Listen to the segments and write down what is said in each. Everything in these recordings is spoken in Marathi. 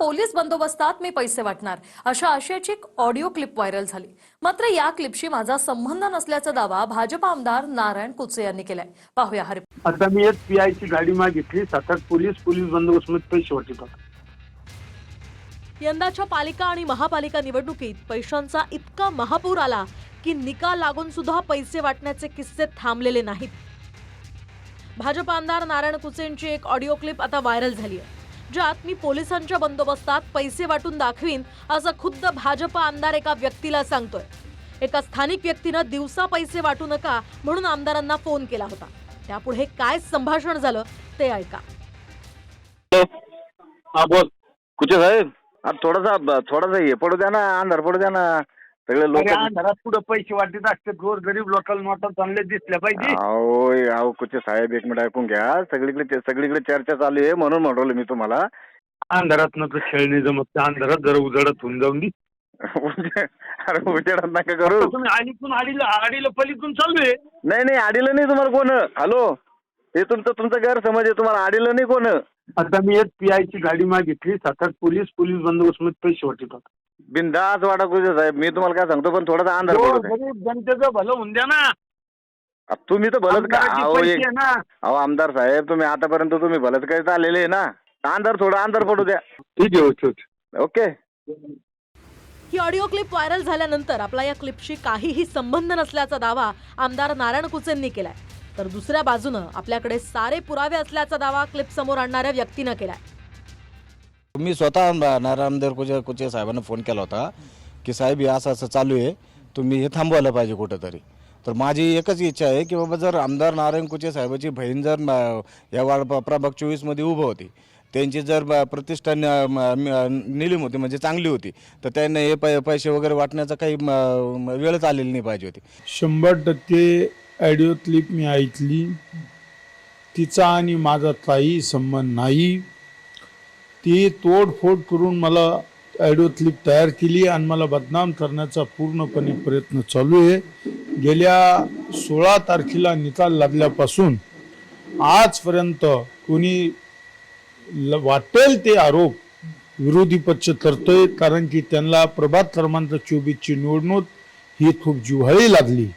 पोलीस बंदोबस्तात मी पैसे वाटणार अशा आशयाची एक ऑडिओ क्लिप व्हायरल झाली। मात्र या क्लिपशी माझा संबंध नसल्याचा दावा भाजप आमदार नारायण कुचे यांनी केलाय। पाहूया हा रिपोर्ट। आता मी एक पीआयची गाडी मागितली, 7-8 पोलीस बंदोबस्तात पैसे वाटत होते। यंदाच्या पालिका आणि महापालिका निवडणुकीत पैशांचा इतका महापूर आला की निकाल लागून सुद्धा पैसे वाटण्याचे किस्से थांबलेले नाहीत। भाजप आमदार नारायण कुचेंची एक ऑडिओ क्लिप आता व्हायरल झाली आहे, ज्यात मी पोलिसांच्या बंदोबस्तात पैसे वाटून दाखवीन असं खुद्द भाजप आमदार एका व्यक्तीला सांगतोय। एका स्थानिक व्यक्तीनं दिवसा पैसे वाटू नका म्हणून आमदारांना फोन केला होता। त्यापुढे काय संभाषण झालं ते ऐका। हा बोल कुठे साहेब, थोडासा हे पडू द्या ना, अंधार पडू द्या ना। सगळे लोक घरात पुढे पैसे वाटत असते, गोर गरीब लोकांना नोटा चांगले दिसल्या पाहिजे। अहो कुठे साहेब, एक मिनिट ऐकून घ्या। सगळीकडे चर्चा चालू आहे म्हणून म्हणलो मी तुम्हाला। अंधारात न खेळणे जमत, अंधारात जरा उजाडत होऊन जाऊन दे। अरे उजेडात नका करू तुम्ही आडीला पलीतून चालू आहे। नाही आडीलं नाही तुम्हाला कोण। हॅलो, हे तुमचा गैरसमज आहे, तुम्हाला आडीलं नाही कोण। आता मी एक पीआयची गाडी मागितली, 7-8 पोलीस बंदोबस्तात पैसे वाटत होते। बिंदास वाटा कुठे साहेब, मी तुम्हाला काय सांगतो, पण थोडासा अंधार पडू द्या। गरीब जनतेचं भलं होऊन द्या ना। तुम्ही तर भलत का ना। अहो आमदार साहेब, तुम्ही आतापर्यंत तुम्ही भलत काही चाललेले आहे ना। थोडा अंधार पडू द्या। ठीक आहे, ओके। ही ऑडिओ क्लिप व्हायरल झाल्यानंतर आपला या क्लिपशी काहीही संबंध नसल्याचा दावा आमदार नारायण कुचेंनी केलाय, तर दुसऱ्या बाजूनं आपल्याकडे सारे पुरावे असल्याचा दावा क्लिप समोर आणणाऱ्या व्यक्तीनं केलाय। मी स्वतः नारायण कुचे साहेबांना फोन केला होता की साहेब हे असं चालू आहे, तुम्ही हे थांबवायला पाहिजे कुठंतरी। तर माझी एकच इच्छा आहे की बाबा, जर आमदार नारायण कुचे साहेबाची बहीण जर या वार्ड प्रभाग 24 मध्ये उभं होती, त्यांची जर प्रतिष्ठा निलीम होती, म्हणजे चांगली होती, तर त्यांना हे पैसे वगैरे वाटण्याचा काही वेळच आलेली नाही पाहिजे होती। 100% ऑडिओ क्लिप मी ऐकली। तिचा आणि माझा काही संबंध नाही। ती तोडफोड करून मला ऑडिओ क्लिप तयार केली आणि मला बदनाम करण्याचा पूर्णपणे प्रयत्न चालू आहे। गेल्या 16 तारखेला निकाल लागल्यापासून आजपर्यंत कोणी वाटेल ते आरोप विरोधी पक्ष करतोय, कारण की त्यांना प्रभाग क्रमांक 24ची निवडणूक ही खूप जिव्हाळी लागली।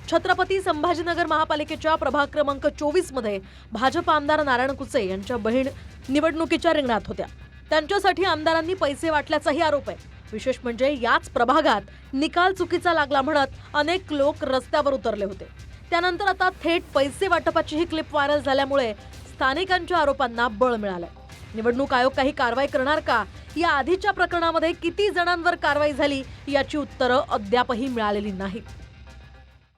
छत्रपती संभाजीनगर महापालिकेच्या प्रभाग क्रमांक 24 मध्ये भाजप आमदार नारायण कुचे यांच्या बहीण निवडणुकीच्या रिंगणात होत्या। त्यांच्यासाठी आमदारांनी पैसे वाटल्याचाही आरोप आहे। विशेष म्हणजे याच प्रभागात निकाल चुकीचा लागला म्हणत अनेक लोक रस्त्यावर उतरले होते। त्यानंतर आता थेट पैसे वाटपाची ही क्लिप व्हायरल झाल्यामुळे स्थानिकांच्या आरोपांना बळ मिळालंय। निवडणूक आयोग काही कारवाई करणार का? या आधीच्या प्रकरणामध्ये किती जणांवर कारवाई झाली याची उत्तरं अद्यापही मिळालेली नाहीत।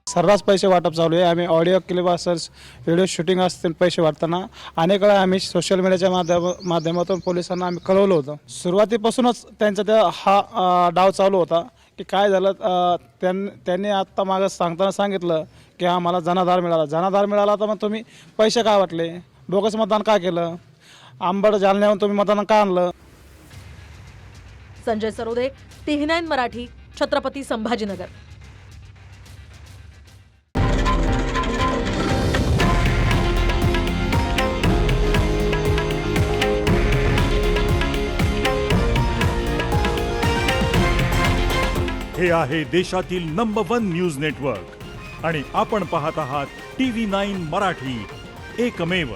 सर्रास पैसे वाटप चालू आहे। आम्ही ऑडिओ क्लिप असेल, व्हिडिओ शूटिंग असतील, पैसे वाटताना अनेक वेळा आम्ही सोशल मीडियाच्या माध्यमातून पोलिसांना आम्ही कळवलं होतं। सुरुवातीपासूनच त्यांचा हा डाव चालू होता की काय झालं, त्यांनी आत्ता मागं सांगताना सांगितलं की आम्हाला जनाधार मिळाला, तर मग तुम्ही पैसे काय वाटले, बोगस मतदान का केलं, आंबड जालन्याहून तुम्ही मतदान का आणलं। संजय सरोदे, TV9 मराठी, छत्रपती संभाजीनगर। हे आहे देशातील नंबर 1 न्यूज नेटवर्क आणि आपण पाहत आहात TV9 मराठी, एकमेव।